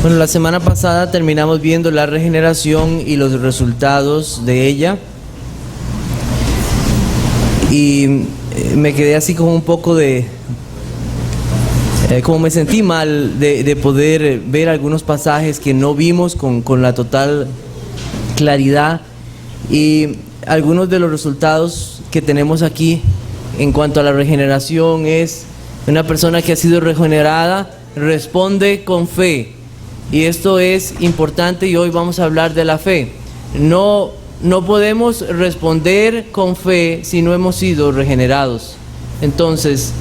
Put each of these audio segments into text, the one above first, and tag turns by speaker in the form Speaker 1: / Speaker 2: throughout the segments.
Speaker 1: Bueno, la semana pasada terminamos viendo la regeneración y los resultados de ella. Y me quedé así como un poco como me sentí mal de poder ver algunos pasajes que no vimos con la total claridad. Y algunos de los resultados que tenemos aquí en cuanto a la regeneración es una persona que ha sido regenerada, responde con fe. Y esto es importante y hoy vamos a hablar de la fe. No podemos responder con fe si no hemos sido regenerados. Entonces,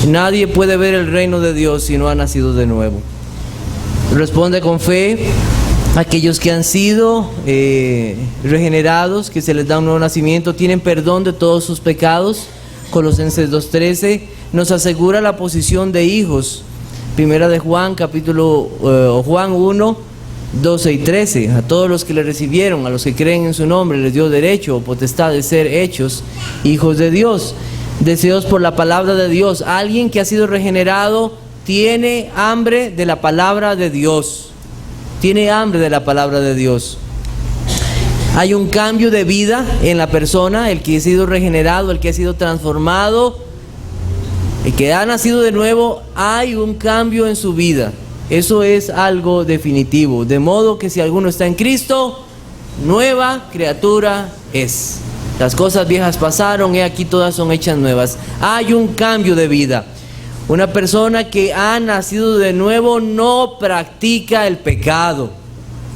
Speaker 1: nadie puede ver el reino de Dios si no ha nacido de nuevo. Responde con fe. Aquellos que han sido regenerados, que se les da un nuevo nacimiento, tienen perdón de todos sus pecados. Colosenses 2:13 nos asegura la posición de hijos. Primera de Juan, Juan 1, 12 y 13. A todos los que le recibieron, a los que creen en su nombre, les dio derecho o potestad de ser hechos hijos de Dios. Deseos por la palabra de Dios. Alguien que ha sido regenerado tiene hambre de la palabra de Dios. Tiene hambre de la palabra de Dios. Hay un cambio de vida en la persona, el que ha sido regenerado, el que ha sido transformado. El que ha nacido de nuevo, hay un cambio en su vida. Eso es algo definitivo. De modo que si alguno está en Cristo, nueva criatura es. Las cosas viejas pasaron, y aquí todas son hechas nuevas. Hay un cambio de vida. Una persona que ha nacido de nuevo no practica el pecado.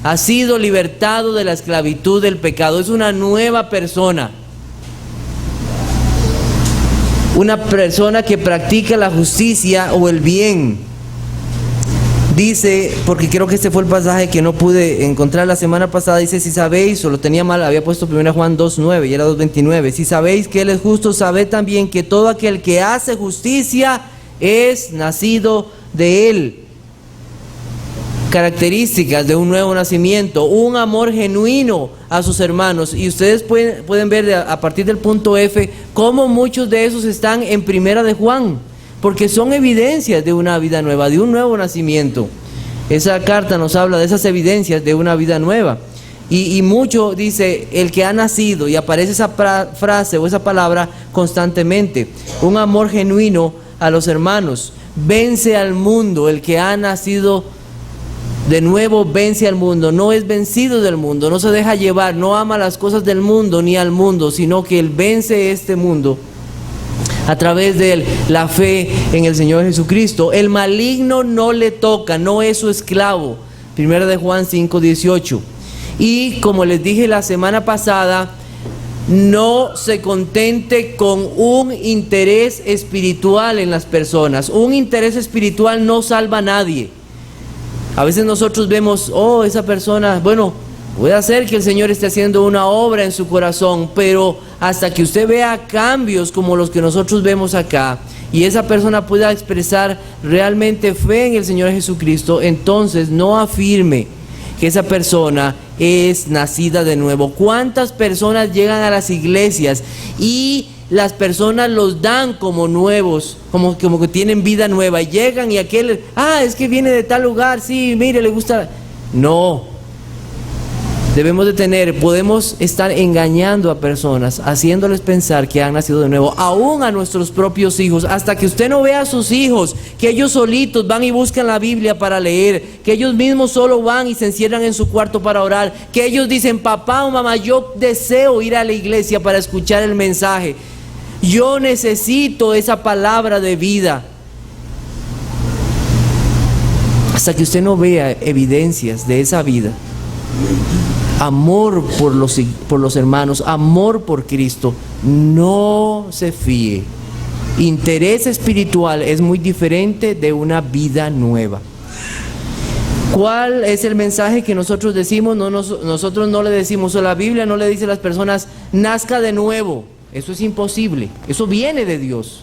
Speaker 1: Ha sido libertado de la esclavitud del pecado. Es una nueva persona. Una persona que practica la justicia o el bien. Dice, porque creo que este fue el pasaje que no pude encontrar la semana pasada, dice, si sabéis, o lo tenía mal, había puesto 1 Juan 2:9 y era 2:29, si sabéis que Él es justo, sabed también que todo aquel que hace justicia es nacido de Él. Características de un nuevo nacimiento, un amor genuino a sus hermanos. Y ustedes pueden ver a partir del punto F cómo muchos de esos están en Primera de Juan, porque son evidencias de una vida nueva, de un nuevo nacimiento. Esa carta nos habla de esas evidencias de una vida nueva. Y mucho dice el que ha nacido, y aparece esa frase o esa palabra constantemente. Un amor genuino a los hermanos. Vence al mundo, el que ha nacido de nuevo vence al mundo, no es vencido del mundo, no se deja llevar, no ama las cosas del mundo ni al mundo, sino que Él vence este mundo a través de la fe en el Señor Jesucristo. El maligno no le toca, no es su esclavo. Primera de Juan 5:18. Y como les dije la semana pasada, no se contente con un interés espiritual en las personas. Un interés espiritual no salva a nadie. A veces nosotros vemos, esa persona, bueno, puede ser que el Señor esté haciendo una obra en su corazón, pero hasta que usted vea cambios como los que nosotros vemos acá, y esa persona pueda expresar realmente fe en el Señor Jesucristo, entonces no afirme que esa persona es nacida de nuevo. ¿Cuántas personas llegan a las iglesias y las personas los dan como nuevos, como que tienen vida nueva, y llegan y aquel, es que viene de tal lugar, sí, mire, le gusta? No, debemos de podemos estar engañando a personas, haciéndoles pensar que han nacido de nuevo, aún a nuestros propios hijos, hasta que usted no vea a sus hijos, que ellos solitos van y buscan la Biblia para leer, que ellos mismos solo van y se encierran en su cuarto para orar, que ellos dicen, papá o mamá, yo deseo ir a la iglesia para escuchar el mensaje. Yo necesito esa palabra de vida. Hasta que usted no vea evidencias de esa vida, amor por los hermanos, amor por Cristo, no se fíe. Interés espiritual es muy diferente de una vida nueva. ¿Cuál es el mensaje que nosotros decimos? Nosotros no le decimos, o la Biblia no le dice a las personas, nazca de nuevo. Eso es imposible. Eso viene de Dios.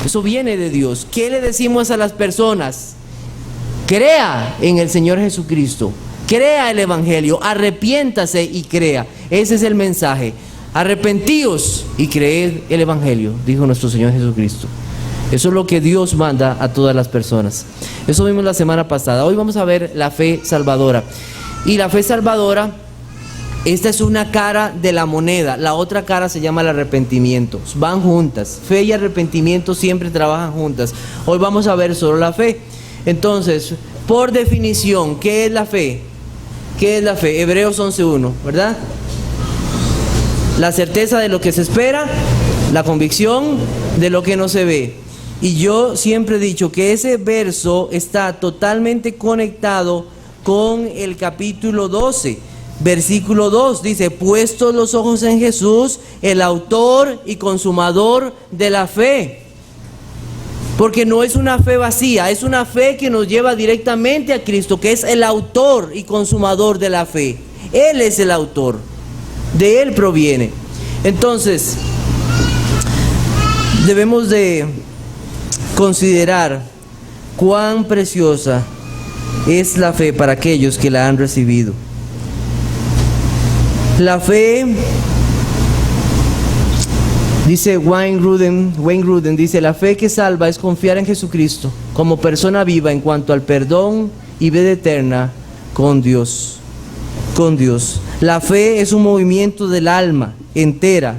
Speaker 1: Eso viene de Dios. ¿Qué le decimos a las personas? Crea en el Señor Jesucristo. Crea el Evangelio. Arrepiéntase y crea. Ese es el mensaje. Arrepentíos y creed el Evangelio, dijo nuestro Señor Jesucristo. Eso es lo que Dios manda a todas las personas. Eso vimos la semana pasada. Hoy vamos a ver la fe salvadora. Y la fe salvadora, esta es una cara de la moneda. La otra cara se llama el arrepentimiento. Van juntas. Fe y arrepentimiento siempre trabajan juntas. Hoy vamos a ver solo la fe. Entonces, por definición, ¿qué es la fe? ¿Qué es la fe? Hebreos 11:1, ¿verdad? La certeza de lo que se espera, la convicción de lo que no se ve. Y yo siempre he dicho que ese verso está totalmente conectado con el capítulo 12, versículo 2. Dice, puestos los ojos en Jesús, el autor y consumador de la fe. Porque no es una fe vacía, es una fe que nos lleva directamente a Cristo, que es el autor y consumador de la fe. Él es el autor, de Él proviene. Entonces, debemos de considerar cuán preciosa es la fe para aquellos que la han recibido. La fe, dice Wayne Grudem, dice, la fe que salva es confiar en Jesucristo como persona viva en cuanto al perdón y vida eterna con Dios. La fe es un movimiento del alma entera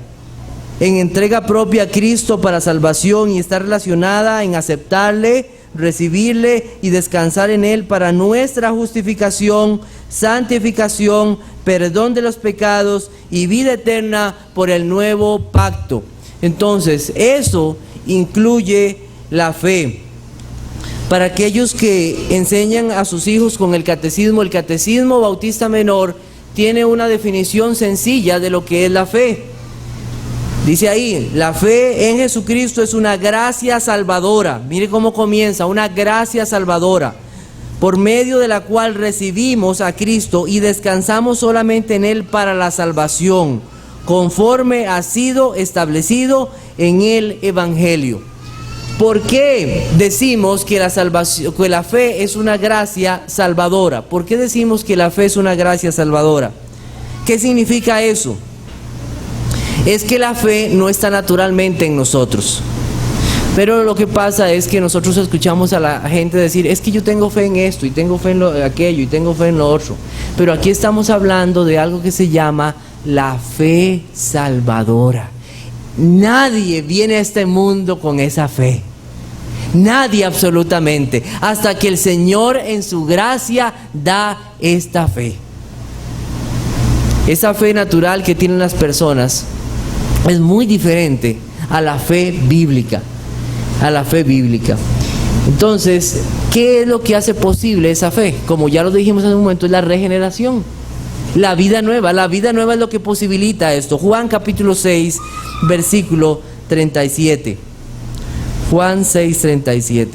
Speaker 1: en entrega propia a Cristo para salvación y está relacionada en aceptarle, recibirle y descansar en Él para nuestra justificación, santificación, perdón de los pecados y vida eterna por el nuevo pacto. Entonces, eso incluye la fe. Para aquellos que enseñan a sus hijos con el Catecismo Bautista Menor tiene una definición sencilla de lo que es la fe. Dice ahí, la fe en Jesucristo es una gracia salvadora. Mire cómo comienza, una gracia salvadora, por medio de la cual recibimos a Cristo y descansamos solamente en Él para la salvación, conforme ha sido establecido en el Evangelio. ¿Por qué decimos que la fe es una gracia salvadora? ¿Por qué decimos que la fe es una gracia salvadora? ¿Qué significa eso? Es que la fe no está naturalmente en nosotros. Pero lo que pasa es que nosotros escuchamos a la gente decir, es que yo tengo fe en esto, y tengo fe en aquello, y tengo fe en lo otro. Pero aquí estamos hablando de algo que se llama la fe salvadora. Nadie viene a este mundo con esa fe. Nadie absolutamente. Hasta que el Señor en su gracia da esta fe. Esa fe natural que tienen las personas es muy diferente a la fe bíblica. Entonces, ¿qué es lo que hace posible esa fe? Como ya lo dijimos hace un momento, es la regeneración, la vida nueva. La vida nueva es lo que posibilita esto. Juan capítulo 6, versículo 37. Juan 6, 37.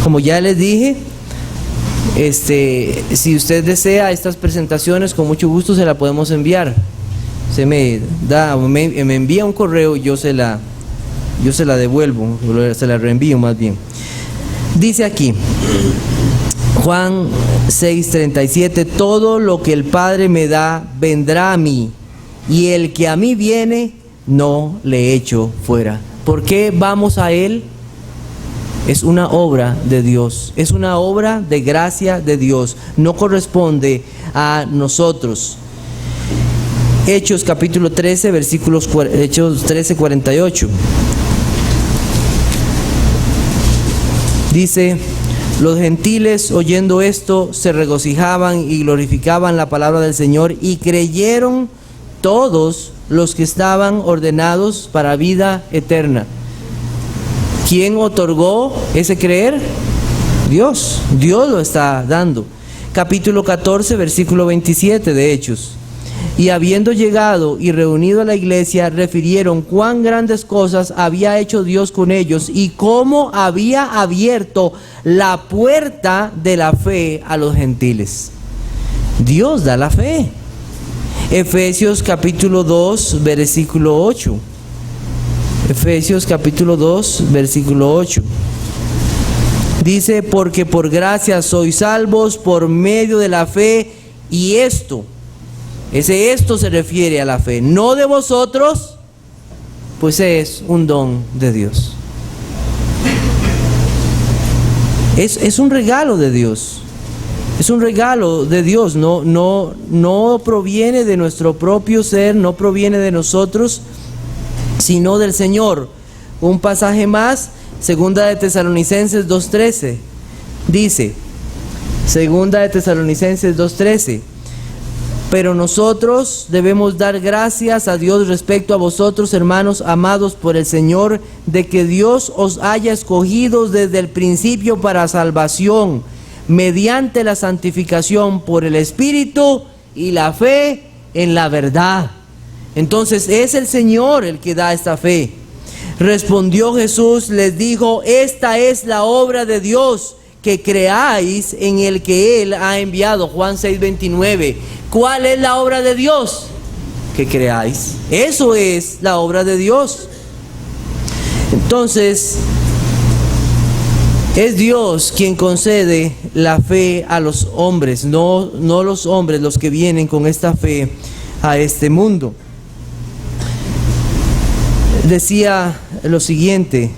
Speaker 1: Como ya les dije, si usted desea estas presentaciones, con mucho gusto se la podemos enviar. Se me envía un correo y yo se la devuelvo, se la reenvío más bien. Dice aquí, Juan 6:37, todo lo que el Padre me da vendrá a mí, y el que a mí viene no le echo fuera. ¿Por qué vamos a Él? Es una obra de Dios, es una obra de gracia de Dios, no corresponde a nosotros. Hechos capítulo 13, Hechos 13:48. Dice, los gentiles oyendo esto se regocijaban y glorificaban la palabra del Señor, y creyeron todos los que estaban ordenados para vida eterna. ¿Quién otorgó ese creer? Dios. Dios lo está dando. Capítulo 14, versículo 27 de Hechos. Y habiendo llegado y reunido a la iglesia, refirieron cuán grandes cosas había hecho Dios con ellos y cómo había abierto la puerta de la fe a los gentiles. Dios da la fe. Efesios capítulo 2, versículo 8. Efesios capítulo 2, versículo 8. Dice, porque por gracia sois salvos por medio de la fe, y esto se refiere a la fe, no de vosotros, pues es un don de Dios. Es un regalo de Dios. Es un regalo de Dios, no proviene de nuestro propio ser, no proviene de nosotros, sino del Señor. Un pasaje más, Segunda de Tesalonicenses 2:13, dice, Segunda de Tesalonicenses 2:13, pero nosotros debemos dar gracias a Dios respecto a vosotros, hermanos amados por el Señor, de que Dios os haya escogido desde el principio para salvación, mediante la santificación por el Espíritu y la fe en la verdad. Entonces es el Señor el que da esta fe. Respondió Jesús, les dijo, esta es la obra de Dios, que creáis en el que Él ha enviado. Juan 6:29. ¿Cuál es la obra de Dios? Que creáis. Eso es la obra de Dios. Entonces, es Dios quien concede la fe a los hombres, no los hombres los que vienen con esta fe a este mundo. Decía lo siguiente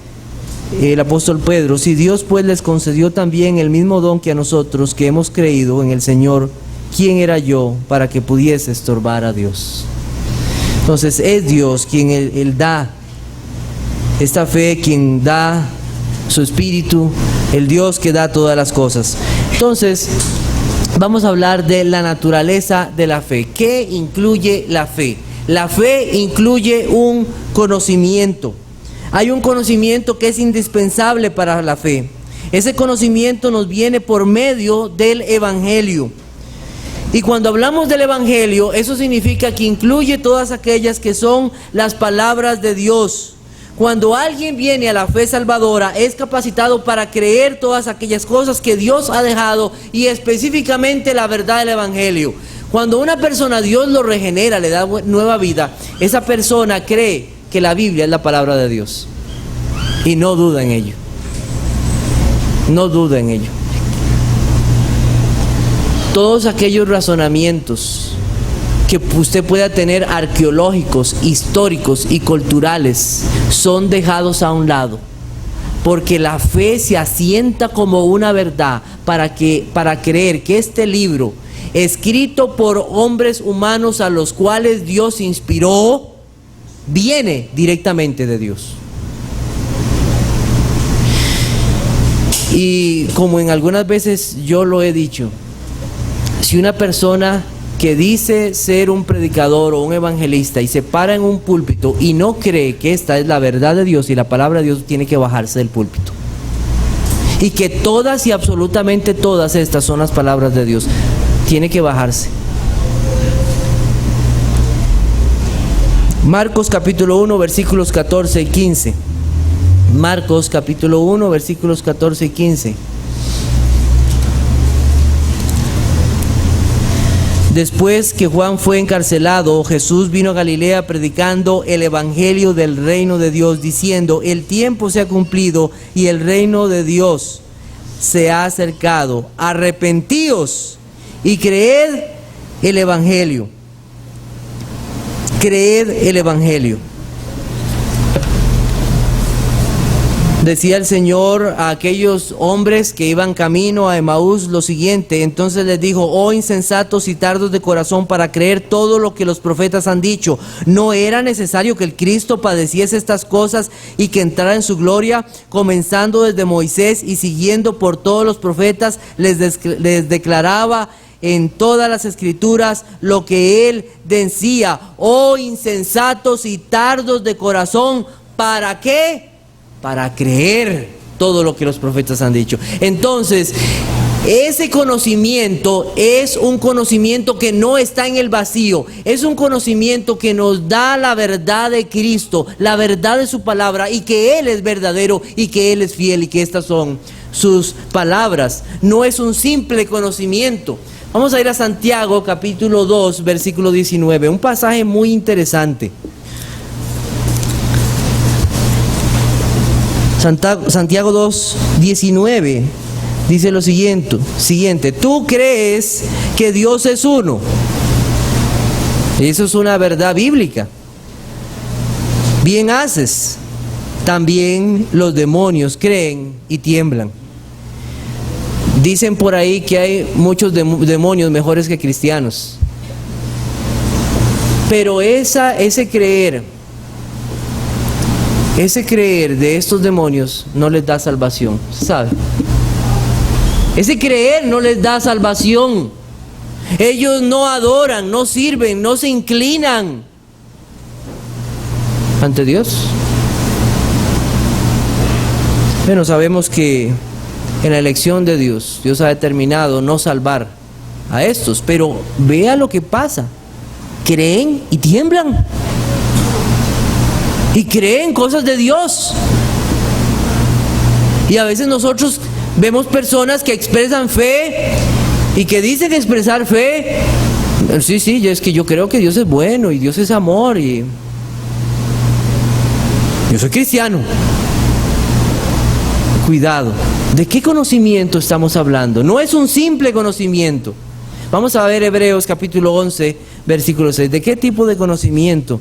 Speaker 1: el apóstol Pedro, si Dios pues les concedió también el mismo don que a nosotros que hemos creído en el Señor, ¿quién era yo para que pudiese estorbar a Dios? Entonces es Dios quien él da esta fe, quien da su Espíritu, el Dios que da todas las cosas. Entonces vamos a hablar de la naturaleza de la fe. ¿Qué incluye la fe? La fe incluye un conocimiento. Hay un conocimiento que es indispensable para la fe. Ese conocimiento nos viene por medio del Evangelio. Y cuando hablamos del Evangelio, eso significa que incluye todas aquellas que son las palabras de Dios. Cuando alguien viene a la fe salvadora, es capacitado para creer todas aquellas cosas que Dios ha dejado y específicamente la verdad del Evangelio. Cuando una persona Dios lo regenera, le da nueva vida, esa persona cree que la Biblia es la palabra de Dios y no duda en ello. No duda en ello. Todos aquellos razonamientos que usted pueda tener arqueológicos, históricos y culturales son dejados a un lado, porque la fe se asienta como una verdad para creer que este libro, escrito por hombres humanos a los cuales Dios inspiró, viene directamente de Dios. Y como en algunas veces yo lo he dicho, si una persona que dice ser un predicador o un evangelista y se para en un púlpito y no cree que esta es la verdad de Dios y la palabra de Dios, tiene que bajarse del púlpito. Y que todas y absolutamente todas estas son las palabras de Dios, tiene que bajarse. Marcos capítulo 1 versículos 14 y 15. Marcos capítulo 1 versículos 14 y 15. Después que Juan fue encarcelado, Jesús vino a Galilea predicando el evangelio del reino de Dios, diciendo, el tiempo se ha cumplido y el reino de Dios se ha acercado. Arrepentíos y creed el evangelio. Creed el evangelio. Decía el Señor a aquellos hombres que iban camino a Emaús lo siguiente, entonces les dijo, oh insensatos y tardos de corazón para creer todo lo que los profetas han dicho. ¿No era necesario que el Cristo padeciese estas cosas y que entrara en su gloria? Comenzando desde Moisés y siguiendo por todos los profetas, les declaraba en todas las escrituras lo que él decía. Oh insensatos y tardos de corazón, ¿para qué? Para creer todo lo que los profetas han dicho. Entonces, ese conocimiento es un conocimiento que no está en el vacío, es un conocimiento que nos da la verdad de Cristo, la verdad de su palabra, y que Él es verdadero y que Él es fiel y que estas son sus palabras. No es un simple conocimiento. Vamos a ir a Santiago capítulo 2 versículo 19, un pasaje muy interesante. Santiago 2, 19 dice lo siguiente, tú crees que Dios es uno. Eso es una verdad bíblica. Bien haces. También los demonios creen y tiemblan. Dicen por ahí que hay muchos demonios mejores que cristianos. Pero ese creer de estos demonios no les da salvación, ¿sabe? Ese creer no les da salvación. Ellos no adoran, no sirven, no se inclinan ante Dios. Bueno, sabemos que en la elección de Dios, Dios ha determinado no salvar a estos, pero vea lo que pasa. Creen y tiemblan. Y creen cosas de Dios. Y a veces nosotros vemos personas que expresan fe y que dicen expresar fe. Sí, es que yo creo que Dios es bueno y Dios es amor y yo soy cristiano. Cuidado, ¿de qué conocimiento estamos hablando? No es un simple conocimiento. Vamos a ver Hebreos capítulo 11, versículo 6. ¿De qué tipo de conocimiento?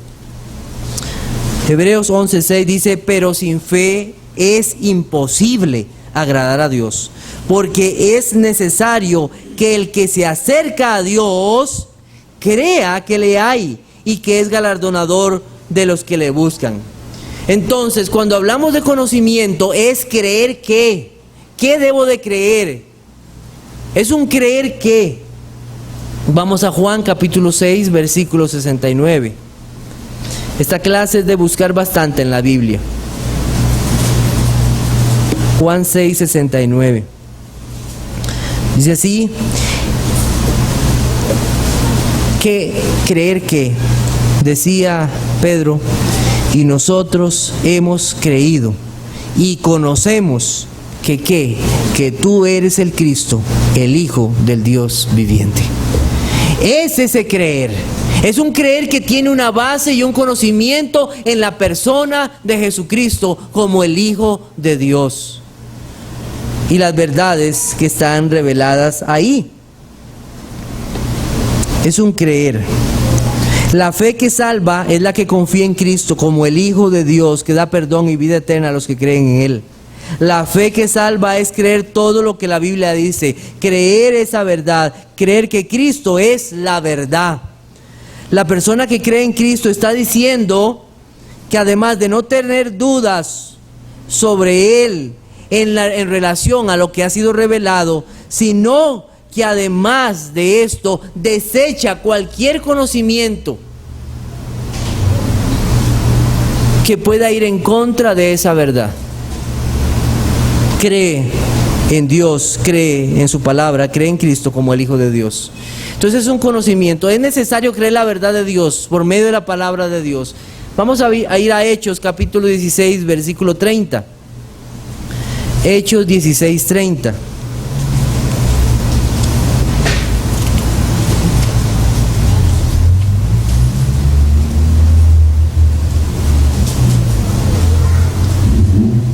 Speaker 1: Hebreos 11, 6 dice: pero sin fe es imposible agradar a Dios, porque es necesario que el que se acerca a Dios crea que le hay y que es galardonador de los que le buscan. Entonces, cuando hablamos de conocimiento, es creer que. ¿Qué debo de creer? Es un creer que. Vamos a Juan capítulo 6, versículo 69. Esta clase es de buscar bastante en la Biblia. Juan 6, 69. Dice así: que creer que, decía Pedro, y nosotros hemos creído y conocemos que tú eres el Cristo, el Hijo del Dios viviente. Es ese creer. Es un creer que tiene una base y un conocimiento en la persona de Jesucristo como el Hijo de Dios y las verdades que están reveladas ahí. Es un creer. La fe que salva es la que confía en Cristo como el Hijo de Dios que da perdón y vida eterna a los que creen en Él. La fe que salva es creer todo lo que la Biblia dice, creer esa verdad, creer que Cristo es la verdad. La persona que cree en Cristo está diciendo que además de no tener dudas sobre Él en relación a lo que ha sido revelado, sino que además de esto desecha cualquier conocimiento que pueda ir en contra de esa verdad. Cree en Dios, cree en su palabra, cree en Cristo como el Hijo de Dios. Entonces es un conocimiento. Es necesario creer la verdad de Dios por medio de la palabra de Dios. Vamos a ir a Hechos capítulo 16, versículo 30. Hechos 16, 30.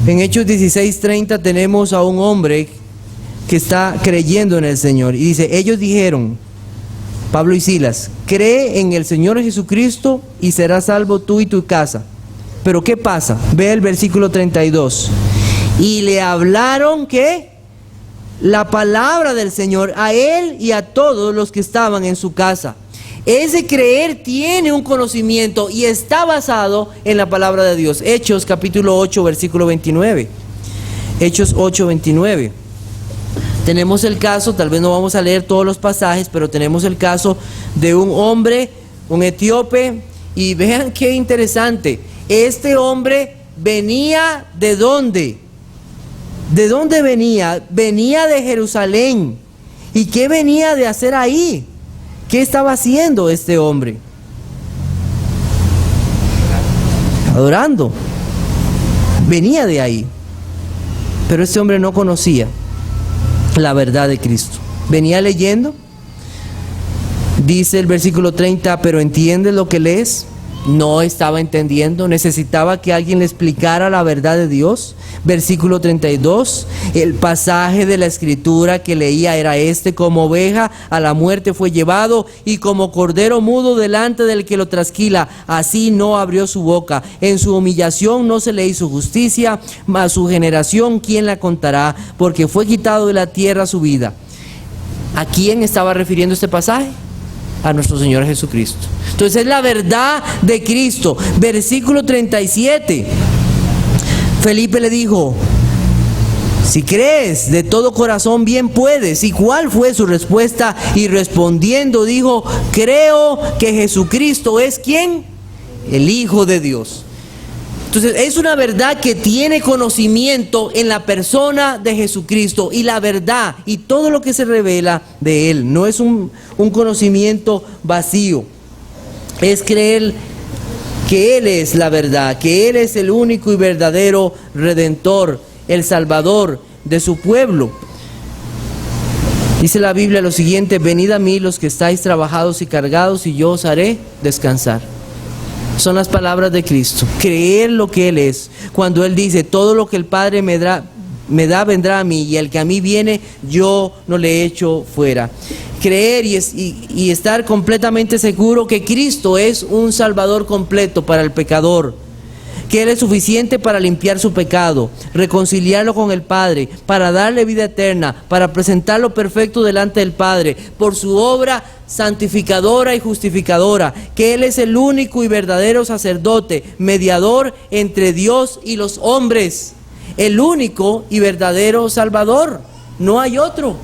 Speaker 1: En Hechos 16:30 tenemos a un hombre que está creyendo en el Señor. Y dice, ellos dijeron, Pablo y Silas, cree en el Señor Jesucristo y serás salvo tú y tu casa. Pero ¿qué pasa? Ve el versículo 32. Y le hablaron, ¿qué? La palabra del Señor a él y a todos los que estaban en su casa. Ese creer tiene un conocimiento y está basado en la palabra de Dios. Hechos capítulo 8, versículo 29. Hechos 8, 29. Tenemos el caso, tal vez no vamos a leer todos los pasajes, pero tenemos el caso de un hombre, un etíope, y vean qué interesante. Este hombre venía ¿de dónde? ¿De dónde venía? Venía de Jerusalén. ¿Y qué venía de hacer ahí? ¿Qué estaba haciendo este hombre? Adorando. Venía de ahí. Pero este hombre no conocía la verdad de Cristo. Venía leyendo. Dice el versículo 30, pero ¿entiendes lo que lees? no estaba entendiendo, necesitaba que alguien le explicara la verdad de Dios. Versículo 32, el pasaje de la escritura que leía era este: como oveja a la muerte fue llevado, y como cordero mudo delante del que lo trasquila, así no abrió su boca. En su humillación no se le hizo justicia, mas su generación, ¿quién la contará? Porque fue quitado de la tierra su vida. ¿A quién estaba refiriendo este pasaje? A nuestro Señor Jesucristo. Entonces es la verdad de Cristo. Versículo 37, Felipe le dijo: si crees de todo corazón, bien puedes. ¿Y cuál fue su respuesta? Y respondiendo dijo: creo que Jesucristo es ¿quién? El Hijo de Dios. Entonces es una verdad que tiene conocimiento en la persona de Jesucristo, y la verdad y todo lo que se revela de Él no es un conocimiento vacío. Es creer que Él es la verdad, que Él es el único y verdadero Redentor, el Salvador de su pueblo. Dice la Biblia lo siguiente: venid a mí los que estáis trabajados y cargados, y yo os haré descansar. Son las palabras de Cristo. Creer lo que Él es. Cuando Él dice: todo lo que el Padre me da vendrá a mí, y el que a mí viene yo no le echo fuera. Creer y estar completamente seguro que Cristo es un Salvador completo para el pecador, que Él es suficiente para limpiar su pecado, reconciliarlo con el Padre, para darle vida eterna, para presentarlo perfecto delante del Padre, por su obra santificadora y justificadora, que Él es el único y verdadero sacerdote, mediador entre Dios y los hombres, el único y verdadero Salvador. No hay otro,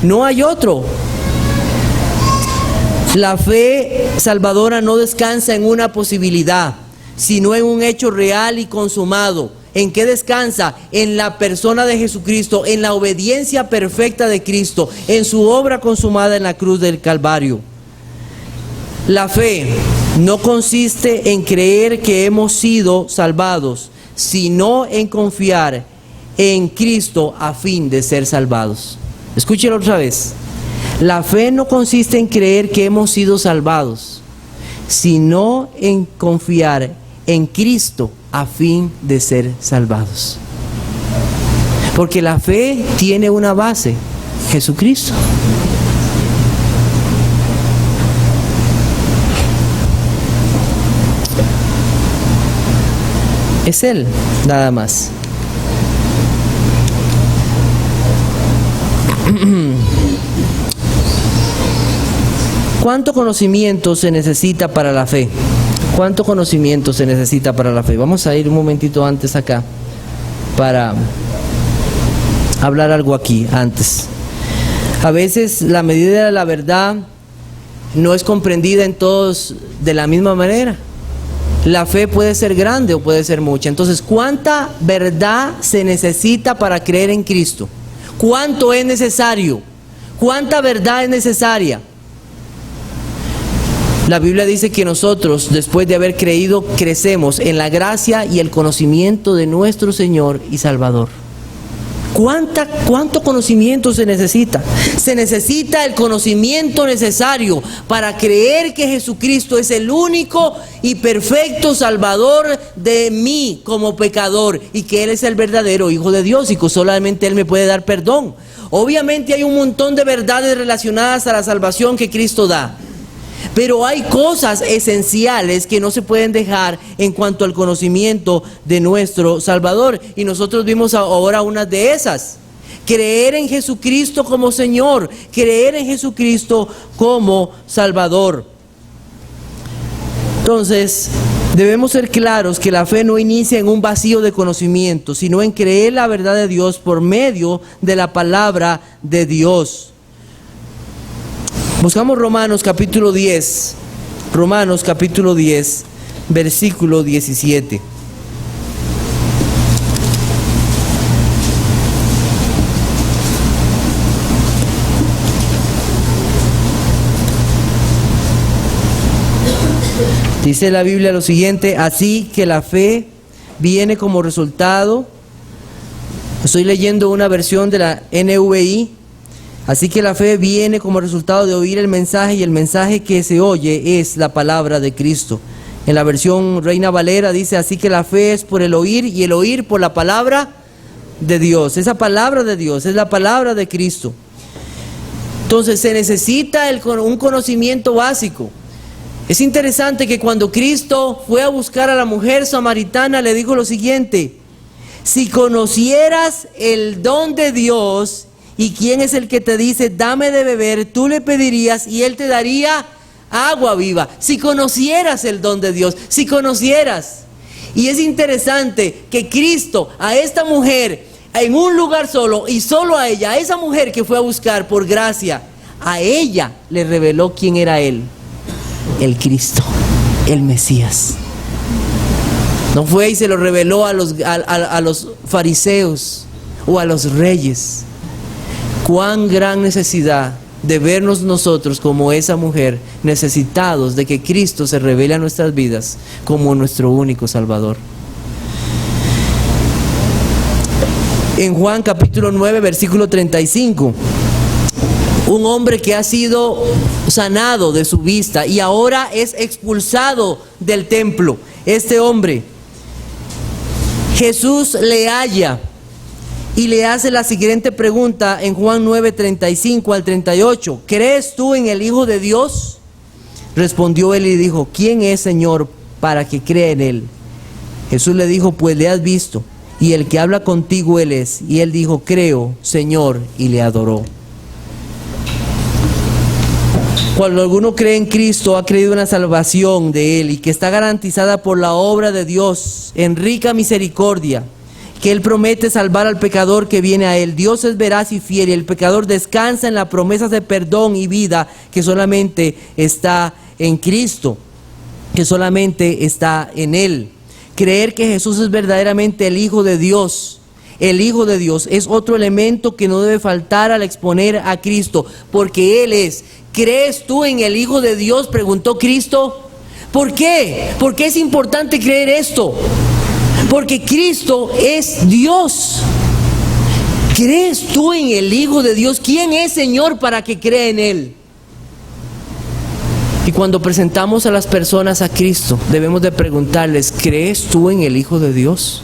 Speaker 1: no hay otro. La fe salvadora no descansa en una posibilidad, sino en un hecho real y consumado. ¿En qué descansa? En la persona de Jesucristo, en la obediencia perfecta de Cristo, en su obra consumada en la cruz del Calvario. La fe no consiste en creer que hemos sido salvados, sino en confiar en Cristo a fin de ser salvados. Escúchelo otra vez. La fe no consiste en creer que hemos sido salvados, sino en confiar en Cristo a fin de ser salvados. Porque la fe tiene una base: Jesucristo. Es Él, nada más. ¿Cuánto conocimiento se necesita para la fe? ¿Cuánto conocimiento se necesita para la fe? Vamos a ir un momentito antes acá para hablar algo aquí antes. A veces la medida de la verdad no es comprendida en todos de la misma manera. La fe puede ser grande o puede ser mucha. Entonces, ¿cuánta verdad se necesita para creer en Cristo? ¿Cuánto es necesario? ¿Cuánta verdad es necesaria? La Biblia dice que nosotros, después de haber creído, crecemos en la gracia y el conocimiento de nuestro Señor y Salvador. ¿Cuánto conocimiento se necesita? Se necesita el conocimiento necesario para creer que Jesucristo es el único y perfecto Salvador de mí como pecador, y que Él es el verdadero Hijo de Dios y que solamente Él me puede dar perdón. Obviamente hay un montón de verdades relacionadas a la salvación que Cristo da, pero hay cosas esenciales que no se pueden dejar en cuanto al conocimiento de nuestro Salvador. Y nosotros vimos ahora una de esas: creer en Jesucristo como Señor, creer en Jesucristo como Salvador. Entonces, debemos ser claros que la fe no inicia en un vacío de conocimiento, sino en creer la verdad de Dios por medio de la palabra de Dios. Buscamos Romanos capítulo 10, Romanos capítulo 10, versículo 17. Dice la Biblia lo siguiente: así que la fe viene como resultado. Estoy leyendo una versión de la NVI. Así que la fe viene como resultado de oír el mensaje, y el mensaje que se oye es la palabra de Cristo. En la versión Reina Valera dice, así que la fe es por el oír y el oír por la palabra de Dios. Esa palabra de Dios es la palabra de Cristo. Entonces se necesita un conocimiento básico. Es interesante que cuando Cristo fue a buscar a la mujer samaritana, le dijo lo siguiente: si conocieras el don de Dios y quién es el que te dice, dame de beber, tú le pedirías y él te daría agua viva. Si conocieras el don de Dios, si conocieras. Y es interesante que Cristo a esta mujer, en un lugar solo y solo a ella, a esa mujer que fue a buscar por gracia, a ella le reveló quién era Él, el Cristo, el Mesías. No fue y se lo reveló a los fariseos o a los reyes. Cuán gran necesidad de vernos nosotros como esa mujer, necesitados de que Cristo se revele a nuestras vidas como nuestro único Salvador. En Juan capítulo 9, versículo 35, un hombre que ha sido sanado de su vista y ahora es expulsado del templo. Este hombre, Jesús le halla y le hace la siguiente pregunta en Juan 9, 35 al 38. ¿Crees tú en el Hijo de Dios? Respondió él y dijo, ¿quién es, Señor, para que crea en él? Jesús le dijo, pues le has visto, y el que habla contigo él es. Y él dijo, creo, Señor, y le adoró. Cuando alguno cree en Cristo, ha creído en la salvación de Él y que está garantizada por la obra de Dios en rica misericordia, que Él promete salvar al pecador que viene a Él. Dios es veraz y fiel y el pecador descansa en la promesa de perdón y vida que solamente está en Cristo, que solamente está en Él. Creer que Jesús es verdaderamente el Hijo de Dios. El Hijo de Dios es otro elemento que no debe faltar al exponer a Cristo, porque Él es. ¿Crees tú en el Hijo de Dios?, preguntó Cristo. ¿Por qué? ¿Por qué es importante creer esto? Porque Cristo es Dios. ¿Crees tú en el Hijo de Dios? ¿Quién es, Señor, para que crea en Él? Y cuando presentamos a las personas a Cristo, debemos de preguntarles, ¿crees tú en el Hijo de Dios?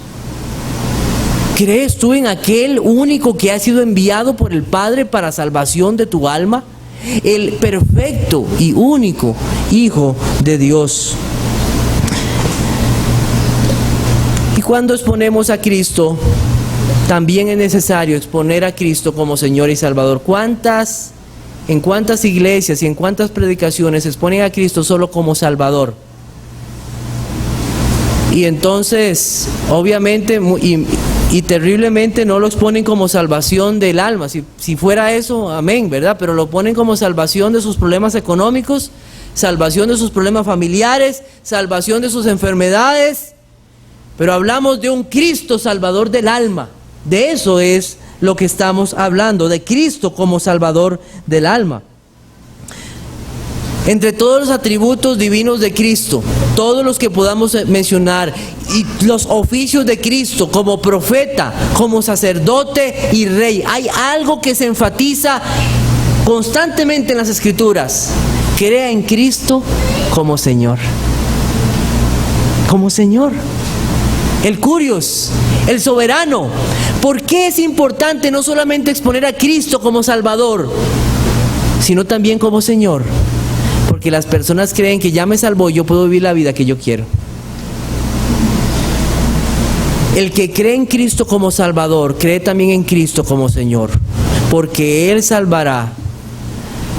Speaker 1: ¿Crees tú en aquel único que ha sido enviado por el Padre para salvación de tu alma? El perfecto y único Hijo de Dios. Y cuando exponemos a Cristo, también es necesario exponer a Cristo como Señor y Salvador. ¿En cuántas iglesias y en cuántas predicaciones exponen a Cristo solo como Salvador? Y entonces, obviamente, y terriblemente no lo exponen como salvación del alma. Si fuera eso, amén, ¿verdad? Pero lo ponen como salvación de sus problemas económicos, salvación de sus problemas familiares, salvación de sus enfermedades. Pero hablamos de un Cristo salvador del alma. De eso es lo que estamos hablando, de Cristo como salvador del alma. Entre todos los atributos divinos de Cristo, todos los que podamos mencionar, y los oficios de Cristo como profeta, como sacerdote y rey, hay algo que se enfatiza constantemente en las Escrituras: crea en Cristo como Señor. Como Señor. El Curios, el soberano. ¿Por qué es importante no solamente exponer a Cristo como Salvador, sino también como Señor? Porque las personas creen que ya me salvó, yo puedo vivir la vida que yo quiero. El que cree en Cristo como Salvador, cree también en Cristo como Señor, porque Él salvará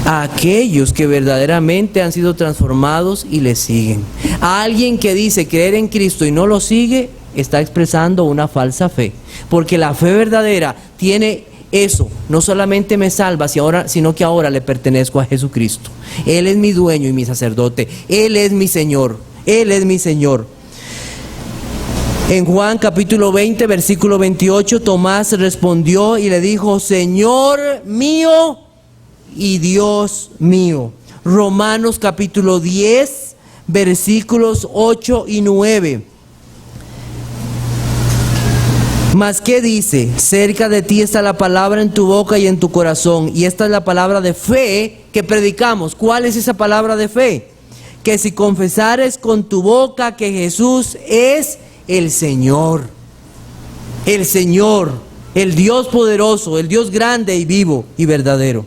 Speaker 1: a aquellos que verdaderamente han sido transformados y le siguen. A alguien que dice creer en Cristo y no lo sigue, está expresando una falsa fe, porque la fe verdadera tiene eso: no solamente me salva, sino que ahora le pertenezco a Jesucristo. Él es mi dueño y mi sacerdote. Él es mi Señor. Él es mi Señor. En Juan capítulo 20, versículo 28, Tomás respondió y le dijo: Señor mío y Dios mío. Romanos capítulo 10, versículos 8 y 9. Mas ¿qué dice? Cerca de ti está la palabra en tu boca y en tu corazón. Y esta es la palabra de fe que predicamos. ¿Cuál es esa palabra de fe? que si confesares con tu boca que Jesús es el Señor, el Dios poderoso, el Dios grande y vivo y verdadero.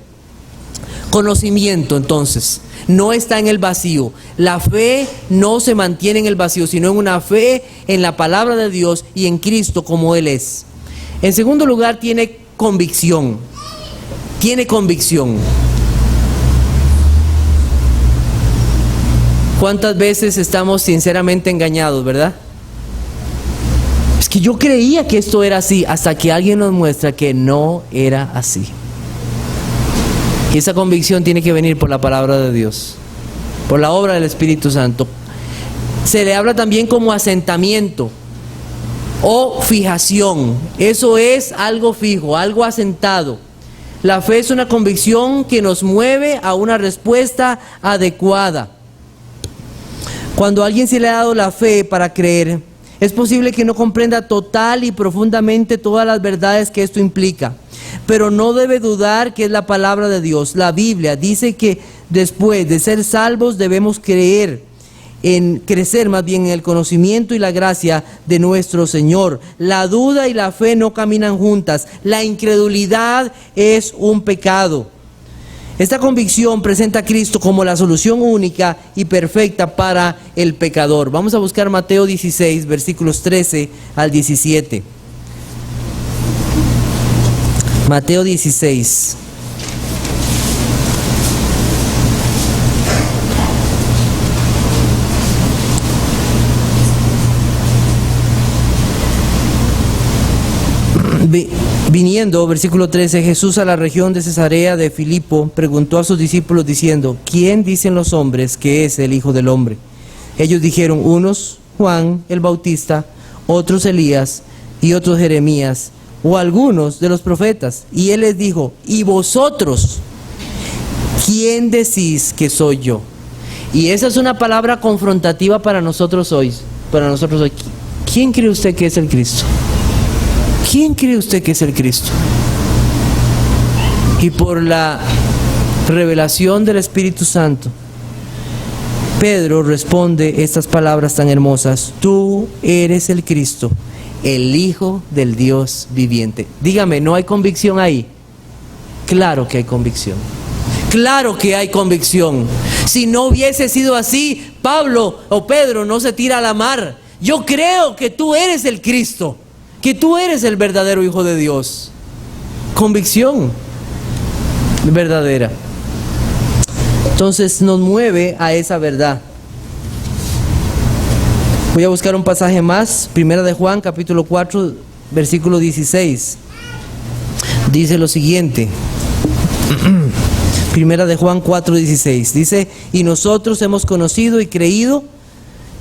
Speaker 1: Conocimiento, entonces, no está en el vacío. La fe no se mantiene en el vacío, sino en una fe en la palabra de Dios y en Cristo como Él es. En segundo lugar, tiene convicción. Tiene convicción. ¿Cuántas veces estamos sinceramente engañados, verdad? Es que yo creía que esto era así, hasta que alguien nos muestra que no era así. Y esa convicción tiene que venir por la palabra de Dios, por la obra del Espíritu Santo. Se le habla también como asentamiento o fijación. Eso es algo fijo, algo asentado. La fe es una convicción que nos mueve a una respuesta adecuada. Cuando a alguien se le ha dado la fe para creer, es posible que no comprenda total y profundamente todas las verdades que esto implica, pero no debe dudar que es la palabra de Dios. La Biblia dice que después de ser salvos debemos crecer más bien en el conocimiento y la gracia de nuestro Señor. La duda y la fe no caminan juntas. La incredulidad es un pecado. Esta convicción presenta a Cristo como la solución única y perfecta para el pecador. Vamos a buscar Mateo 16, versículos 13 al 17. Mateo 16. Viniendo, versículo 13, Jesús a la región de Cesarea de Filipo preguntó a sus discípulos diciendo: ¿quién dicen los hombres que es el Hijo del Hombre? Ellos dijeron: unos Juan el Bautista, otros Elías y otros Jeremías o algunos de los profetas. Y él les dijo: ¿y vosotros quién decís que soy yo? Y esa es una palabra confrontativa para nosotros hoy. ¿Quién cree usted que es el Cristo? ¿Quién cree usted que es el Cristo? Y por la revelación del Espíritu Santo, Pedro responde estas palabras tan hermosas: tú eres el Cristo, el Hijo del Dios viviente. Dígame, ¿no hay convicción ahí? Claro que hay convicción. Claro que hay convicción. Si no hubiese sido así, Pablo o Pedro no se tira a la mar. Yo creo que tú eres el Cristo, que tú eres el verdadero Hijo de Dios. Convicción verdadera. Entonces nos mueve a esa verdad. Voy a buscar un pasaje más. Primera de Juan, capítulo 4, versículo 16. Dice lo siguiente. Primera de Juan 4, 16. Dice: y nosotros hemos conocido y creído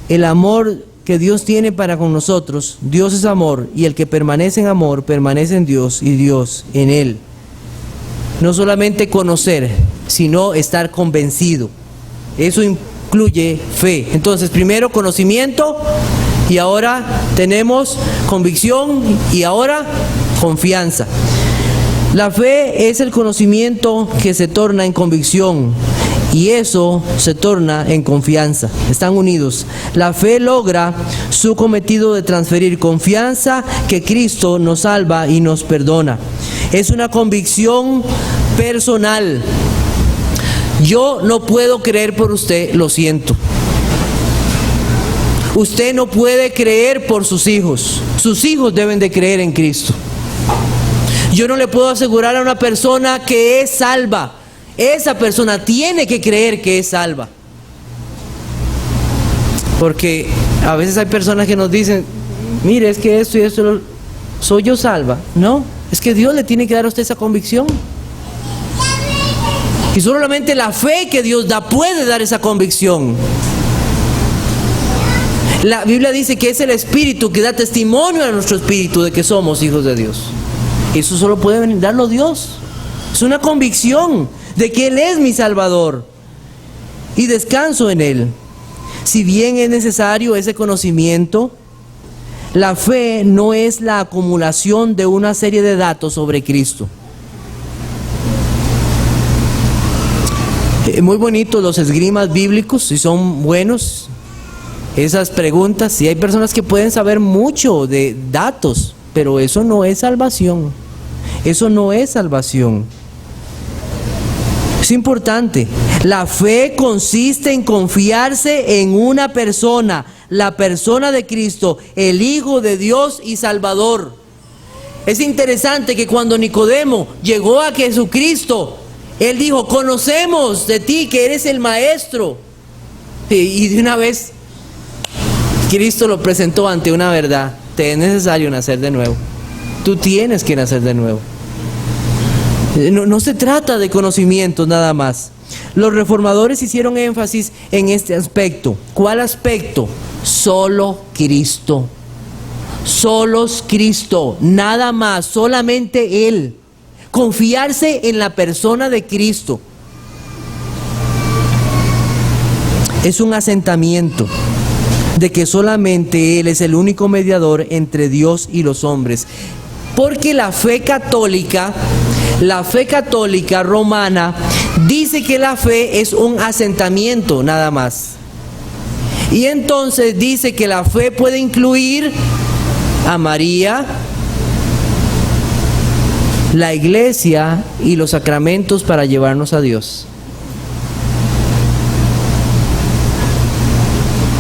Speaker 1: el amor que Dios tiene para con nosotros. Dios es amor, y el que permanece en amor permanece en Dios y Dios en él. No solamente conocer, sino estar convencido. Eso incluye fe. Entonces, primero conocimiento, y ahora tenemos convicción, y ahora confianza. La fe es el conocimiento que se torna en convicción, y eso se torna en confianza. Están unidos. La fe logra su cometido de transferir confianza que Cristo nos salva y nos perdona. Es una convicción personal. Yo no puedo creer por usted, lo siento. Usted no puede creer por sus hijos. Sus hijos deben de creer en Cristo. Yo no le puedo asegurar a una persona que es salva. Esa persona tiene que creer que es salva. Porque a veces hay personas que nos dicen: mire, es que esto y esto, ¿soy yo salva? No, es que Dios le tiene que dar a usted esa convicción. Y solamente la fe que Dios da puede dar esa convicción. La Biblia dice que es el Espíritu que da testimonio a nuestro espíritu de que somos hijos de Dios. Eso solo puede darlo Dios. Es una convicción de que Él es mi Salvador y descanso en Él. Si bien es necesario ese conocimiento, la fe no es la acumulación de una serie de datos sobre Cristo. Muy bonitos los esgrimas bíblicos, si son buenos esas preguntas. Y hay personas que pueden saber mucho de datos, pero eso no es salvación. Eso no es salvación. Es importante. La fe consiste en confiarse en una persona, la persona de Cristo, el Hijo de Dios y Salvador. Es interesante que cuando Nicodemo llegó a Jesucristo, él dijo: conocemos de ti que eres el Maestro. Y de una vez Cristo lo presentó ante una verdad: te es necesario nacer de nuevo. Tú tienes que nacer de nuevo. No se trata de conocimientos nada más. Los reformadores hicieron énfasis en este aspecto. ¿Cuál aspecto? Solo Cristo. Solos Cristo, nada más, solamente Él. Confiarse en la persona de Cristo. Es un asentamiento de que solamente Él es el único mediador entre Dios y los hombres. Porque la fe católica romana dice que la fe es un asentamiento nada más. Y entonces dice que la fe puede incluir a María, la iglesia y los sacramentos para llevarnos a Dios.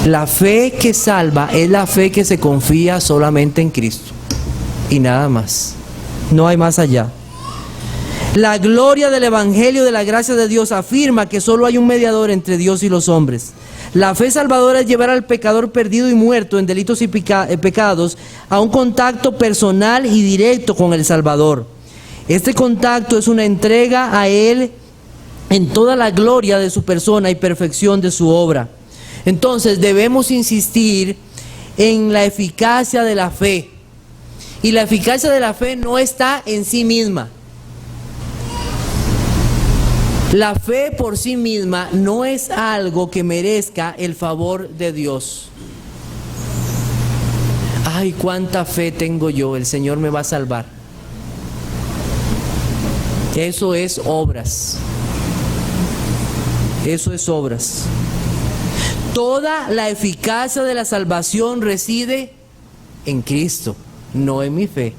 Speaker 1: La fe que salva es la fe que se confía solamente en Cristo y nada más. No hay más allá. La gloria del Evangelio de la gracia de Dios afirma que solo hay un mediador entre Dios y los hombres. La fe salvadora es llevar al pecador perdido y muerto en delitos y pecados a un contacto personal y directo con el Salvador. Este contacto es una entrega a Él en toda la gloria de su persona y perfección de su obra. Entonces debemos insistir en la eficacia de la fe. Y la eficacia de la fe no está en sí misma. La fe por sí misma no es algo que merezca el favor de Dios. Ay, cuánta fe tengo yo, el Señor me va a salvar. Eso es obras. Eso es obras. Toda la eficacia de la salvación reside en Cristo, no en mi fe.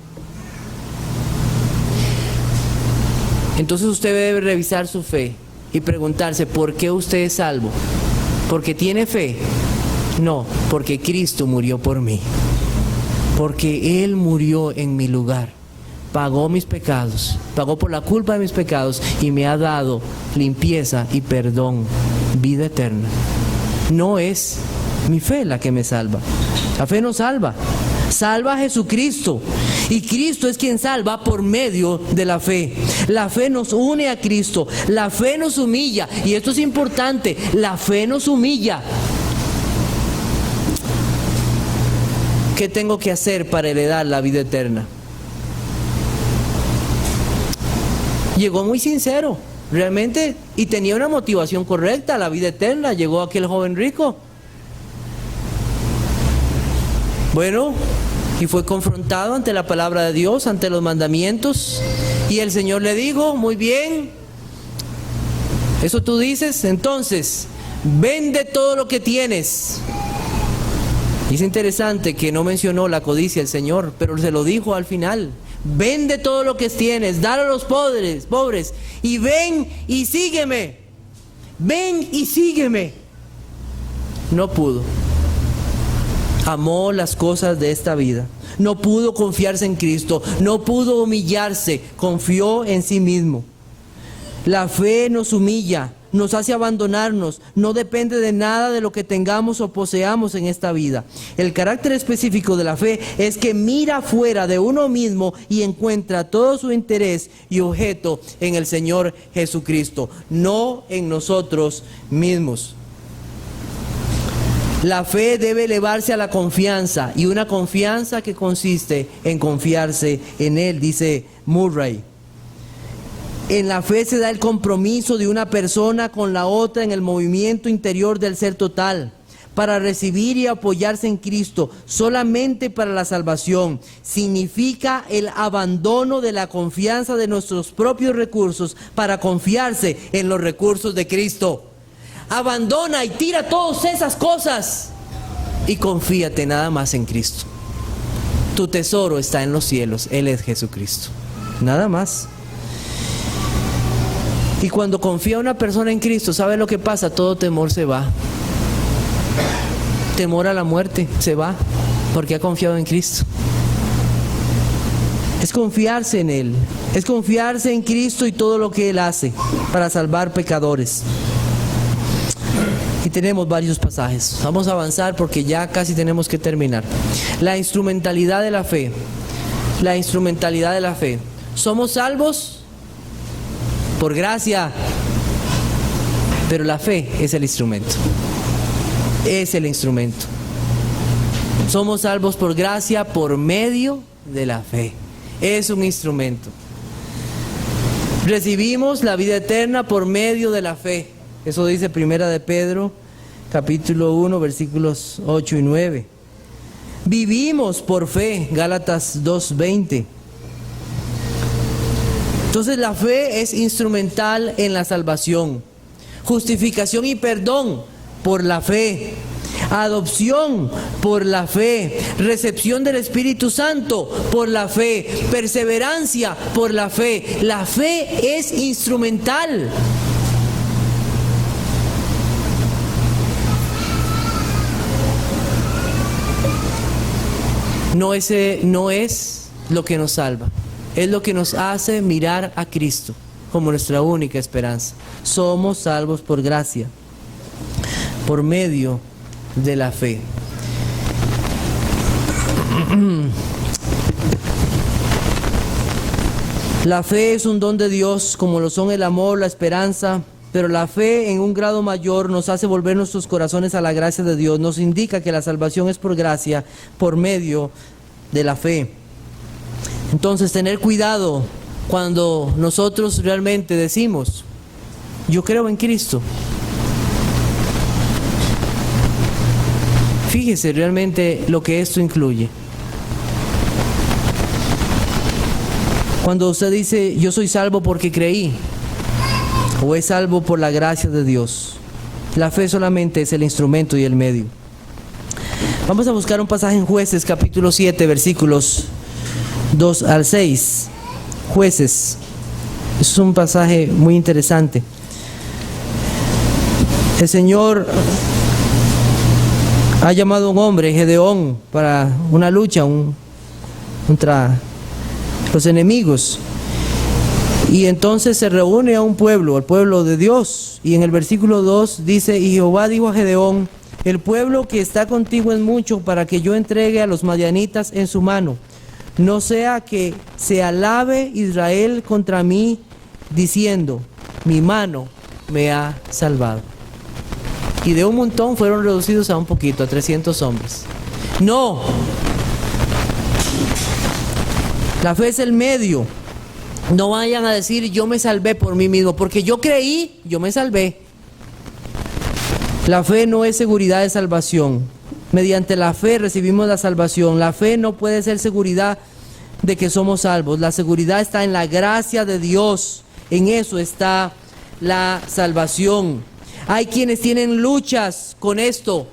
Speaker 1: Entonces usted debe revisar su fe y preguntarse: ¿por qué usted es salvo? ¿Porque tiene fe? No, porque Cristo murió por mí. Porque Él murió en mi lugar. Pagó mis pecados, pagó por la culpa de mis pecados y me ha dado limpieza y perdón, vida eterna. No es mi fe la que me salva. La fe no salva. Salva a Jesucristo. Y Cristo es quien salva por medio de la fe. La fe nos une a Cristo. La fe nos humilla. Y esto es importante. La fe nos humilla. ¿Qué tengo que hacer para heredar la vida eterna? Llegó muy sincero, realmente, y tenía una motivación correcta, la vida eterna. Llegó aquel joven rico. Bueno, y fue confrontado ante la palabra de Dios, ante los mandamientos, y el Señor le dijo: muy bien, eso tú dices, entonces vende todo lo que tienes. Y es interesante que no mencionó la codicia el Señor, pero se lo dijo al final: vende todo lo que tienes, dale a los pobres, y ven y sígueme. Ven y sígueme. No pudo. Amó las cosas de esta vida. No pudo confiarse en Cristo. No pudo humillarse. Confió en sí mismo. La fe nos humilla, nos hace abandonarnos. No depende de nada de lo que tengamos o poseamos en esta vida. El carácter específico de la fe es que mira fuera de uno mismo y encuentra todo su interés y objeto en el Señor Jesucristo, no en nosotros mismos. La fe debe elevarse a la confianza, y una confianza que consiste en confiarse en Él, dice Murray. En la fe se da el compromiso de una persona con la otra en el movimiento interior del ser total. para recibir y apoyarse en Cristo solamente para la salvación significa el abandono de la confianza de nuestros propios recursos para confiarse en los recursos de Cristo. Abandona y tira todas esas cosas y confíate nada más en Cristo. Tu tesoro está en los cielos, Él es Jesucristo, nada más. Y cuando confía una persona en Cristo, ¿sabe lo que pasa? Todo temor se va. Temor a la muerte se va porque ha confiado en Cristo. Es confiarse en Él, es confiarse en Cristo y todo lo que Él hace para salvar pecadores. Y tenemos varios pasajes. Vamos a avanzar porque ya casi tenemos que terminar. La instrumentalidad de la fe. La instrumentalidad de la fe. ¿Somos salvos? Por gracia. Pero la fe es el instrumento. Es el instrumento. Somos salvos por gracia por medio de la fe. Es un instrumento. Recibimos la vida eterna por medio de la fe. Eso dice Primera de Pedro, capítulo 1, versículos 8 y 9. Vivimos por fe, Gálatas 2:20. Entonces la fe es instrumental en la salvación. Justificación y perdón por la fe. Adopción por la fe. Recepción del Espíritu Santo por la fe. Perseverancia por la fe. La fe es instrumental. No es lo que nos salva. Es lo que nos hace mirar a Cristo como nuestra única esperanza. Somos salvos por gracia, por medio de la fe. La fe es un don de Dios, como lo son el amor, la esperanza, pero la fe en un grado mayor nos hace volver nuestros corazones a la gracia de Dios. Nos indica que la salvación es por gracia, por medio de la fe. Entonces, tener cuidado cuando nosotros realmente decimos, yo creo en Cristo. Fíjese realmente lo que esto incluye. Cuando usted dice, yo soy salvo porque creí, o es salvo por la gracia de Dios. La fe solamente es el instrumento y el medio. Vamos a buscar un pasaje en Jueces, capítulo 7, versículos 2 al 6. Jueces. Es un pasaje muy interesante. El Señor ha llamado a un hombre, Gedeón, para una lucha contra los enemigos. Y entonces se reúne a un pueblo, el pueblo de Dios. Y en el versículo 2 dice, y Jehová dijo a Gedeón, el pueblo que está contigo es mucho para que yo entregue a los madianitas en su mano. No sea que se alabe Israel contra mí, diciendo, mi mano me ha salvado. Y de un montón fueron reducidos a un poquito, a 300 hombres. No. La fe es el medio. No vayan a decir, yo me salvé por mí mismo, porque yo creí, yo me salvé. La fe no es seguridad de salvación. Mediante la fe recibimos la salvación. La fe no puede ser seguridad de que somos salvos. La seguridad está en la gracia de Dios. En eso está la salvación. Hay quienes tienen luchas con esto.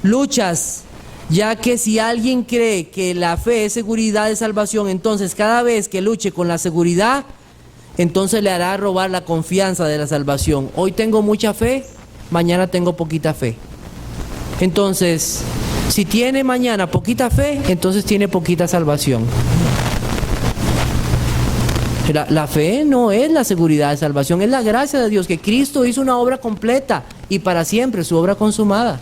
Speaker 1: Luchas, ya que si alguien cree que la fe es seguridad de salvación, entonces cada vez que luche con la seguridad, entonces le hará robar la confianza de la salvación. Hoy tengo mucha fe, mañana tengo poquita fe. Entonces, si tiene mañana poquita fe, entonces tiene poquita salvación. La fe no es la seguridad de salvación, es la gracia de Dios, que Cristo hizo una obra completa y para siempre, su obra consumada.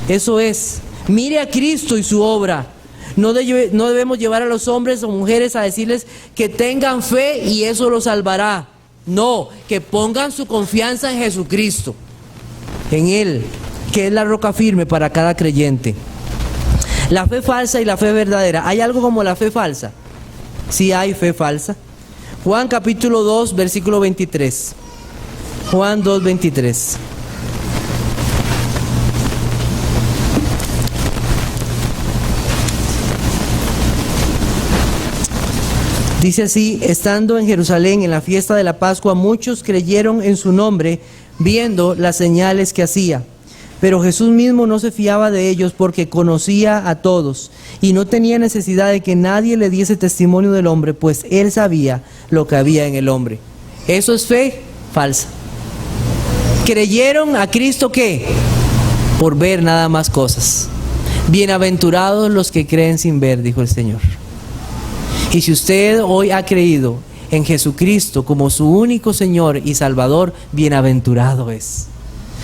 Speaker 1: Eso es, mire a Cristo y su obra. No debemos llevar a los hombres o mujeres a decirles que tengan fe y eso los salvará. No, que pongan su confianza en Jesucristo, en Él, que es la roca firme para cada creyente. La fe falsa y la fe verdadera. ¿Hay algo como la fe falsa? Sí hay fe falsa. Juan capítulo 2, versículo 23. Juan 2, 23. Dice así: estando en Jerusalén en la fiesta de la Pascua, muchos creyeron en su nombre, viendo las señales que hacía. Pero Jesús mismo no se fiaba de ellos, porque conocía a todos y no tenía necesidad de que nadie le diese testimonio del hombre, pues él sabía lo que había en el hombre. Eso es fe falsa. ¿Creyeron a Cristo qué? Por ver nada más cosas. Bienaventurados los que creen sin ver, dijo el Señor. Y si usted hoy ha creído en Jesucristo como su único Señor y Salvador, bienaventurado es.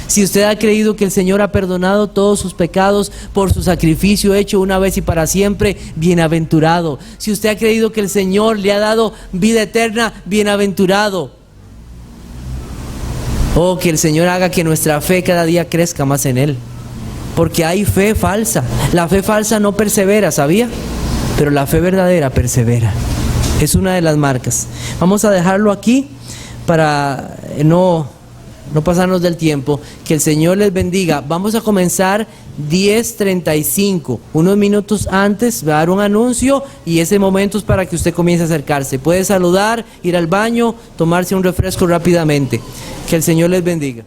Speaker 1: Si usted ha creído que el Señor ha perdonado todos sus pecados por su sacrificio hecho una vez y para siempre, bienaventurado. Si usted ha creído que el Señor le ha dado vida eterna, bienaventurado. Oh, que el Señor haga que nuestra fe cada día crezca más en Él. Porque hay fe falsa. La fe falsa no persevera, ¿sabía? Pero la fe verdadera persevera. Es una de las marcas. Vamos a dejarlo aquí para no pasarnos del tiempo. Que el Señor les bendiga. Vamos a comenzar 10:35, unos minutos antes. Va a dar un anuncio y ese momento es para que usted comience a acercarse. Puede saludar, ir al baño, tomarse un refresco rápidamente. Que el Señor les bendiga.